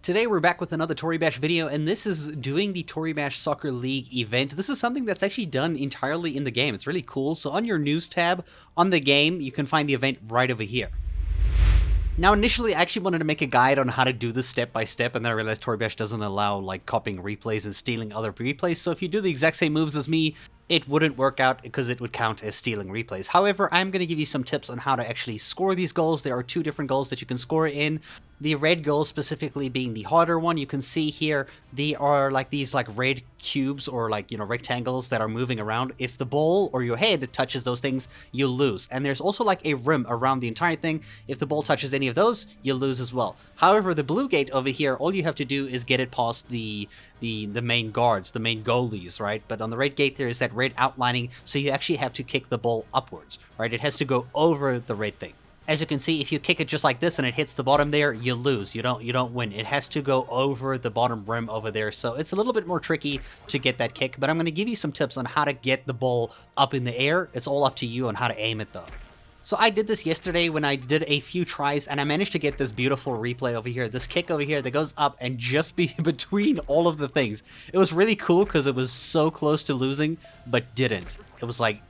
Today we're back with another Toribash video, and this is doing the Toribash Soccer League event. This is something that's actually done entirely in the game. It's really cool. So on your news tab on the game, you can find the event right over here. Now initially I actually wanted to make a guide on how to do this step by step, and then I realized Toribash doesn't allow like copying replays and stealing other replays, so if you do the exact same moves as me, it wouldn't work out because it would count as stealing replays. However, I'm going to give you some tips on how to actually score these goals. There are two different goals that you can score in. The red goal specifically being the harder one. You can see here, they are like these like red cubes or like, rectangles that are moving around. If the ball or your head touches those things, you lose. And there's also like a rim around the entire thing. If the ball touches any of those, you lose as well. However, the blue gate over here, all you have to do is get it past the main guards, the main goalies, right? But on the red gate, there is that red outlining, so you actually have to kick the ball upwards, right? It has to go over the red thing. As you can see, if you kick it just like this and it hits the bottom there, you lose. You don't win. It has to go over the bottom rim over there. So it's a little bit more tricky to get that kick, but I'm going to give you some tips on how to get the ball up in the air. It's all up to you on how to aim it though. So I did this yesterday when I did a few tries, and I managed to get this beautiful replay over here, this kick over here that goes up and just between all of the things. It was really cool because it was so close to losing, but didn't. It was like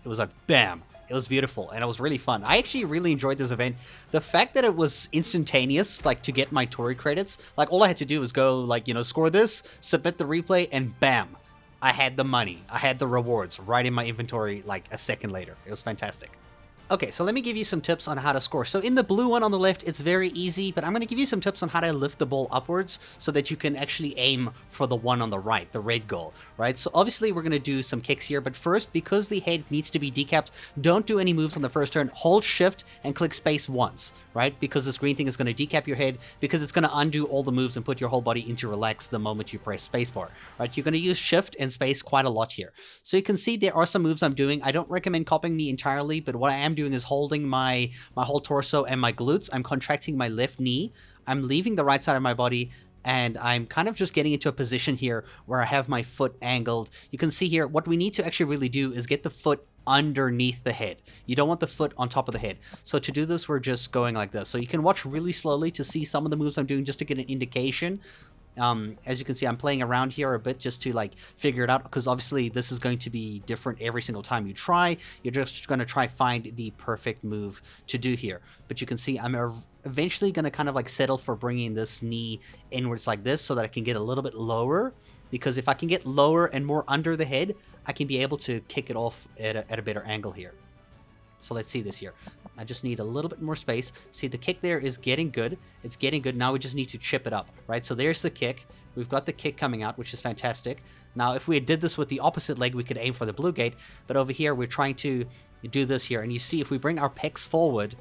bam. It was beautiful, and it was really fun. I actually really enjoyed this event. The fact that it was instantaneous, like to get my Tori credits, like all I had to do was go like, score this, submit the replay, and bam, I had the money. I had the rewards right in my inventory like a second later. It was fantastic. Okay, so let me give you some tips on how to score. So in the blue one on the left, it's very easy, but I'm going to give you some tips on how to lift the ball upwards so that you can actually aim for the one on the right, the red goal, right? So obviously we're going to do some kicks here, but first, because the head needs to be decapped, don't do any moves on the first turn. Hold shift and click space once, right? Because this green thing is going to decap your head, because it's going to undo all the moves and put your whole body into relax the moment you press spacebar, right? You're going to use shift and space quite a lot here. So you can see there are some moves I'm doing. I don't recommend copying me entirely, but what I am doing is holding my whole torso and my glutes. I'm contracting my left knee. I'm leaving the right side of my body, and I'm kind of just getting into a position here where I have my foot angled. You can see here, what we need to actually really do is get the foot underneath the head. You don't want the foot on top of the head. So to do this, we're just going like this. So you can watch really slowly to see some of the moves I'm doing just to get an indication. As you can see, I'm playing around here a bit just to like figure it out, because obviously this is going to be different every single time you try. You're just going to try find the perfect move to do here. But you can see I'm eventually going to kind of like settle for bringing this knee inwards like this so that I can get a little bit lower, because if I can get lower and more under the head, I can be able to kick it off at a better angle here. So let's see this here. I just need a little bit more space. See, the kick there is getting good. It's getting good. Now we just need to chip it up, right? So there's the kick. We've got the kick coming out, which is fantastic. Now, if we did this with the opposite leg, we could aim for the blue gate. But over here, we're trying to do this here. And you see, if we bring our pecs forward,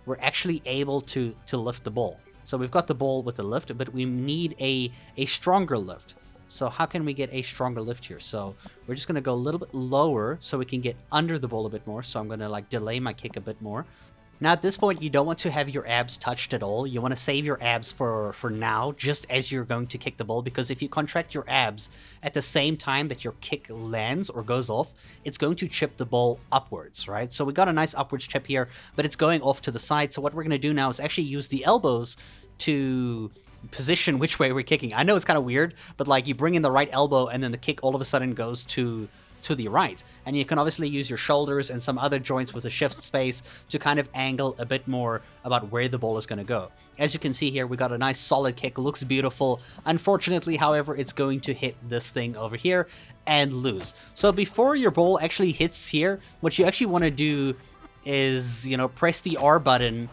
we're actually able to lift the ball. So we've got the ball with the lift, but we need a stronger lift. So how can we get a stronger lift here? So we're just going to go a little bit lower so we can get under the ball a bit more. So I'm going to like delay my kick a bit more. Now at this point, you don't want to have your abs touched at all. You want to save your abs for now, just as you're going to kick the ball, because if you contract your abs at the same time that your kick lands or goes off, it's going to chip the ball upwards, right? So we got a nice upwards chip here, but it's going off to the side. So what we're going to do now is actually use the elbows to position which way we're kicking. I know it's kind of weird, but like you bring in the right elbow and then the kick all of a sudden goes to the right. And you can obviously use your shoulders and some other joints with a shift space to kind of angle a bit more about where the ball is going to go. As you can see here, we got a nice solid kick, looks beautiful. Unfortunately, however, it's going to hit this thing over here and lose. So before your ball actually hits here, what you actually want to do is, press the R button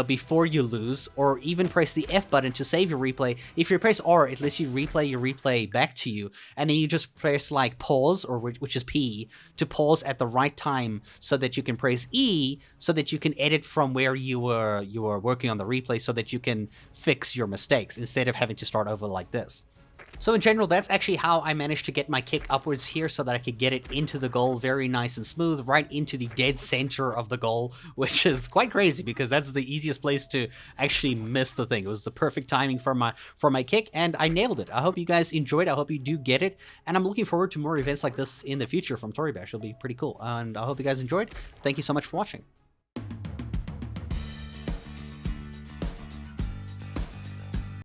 before you lose, or even press the F button to save your replay. If you press R, it lets you replay your replay back to you, and then you just press like pause, or which is P, to pause at the right time, so that you can press E, so that you can edit from where you were working on the replay, so that you can fix your mistakes instead of having to start over like this. So in general, that's actually how I managed to get my kick upwards here so that I could get it into the goal very nice and smooth, right into the dead center of the goal, which is quite crazy because that's the easiest place to actually miss the thing. It was the perfect timing for my kick, and I nailed it. I hope you guys enjoyed. I hope you do get it, and I'm looking forward to more events like this in the future from Toribash. It'll be pretty cool, and I hope you guys enjoyed. Thank you so much for watching.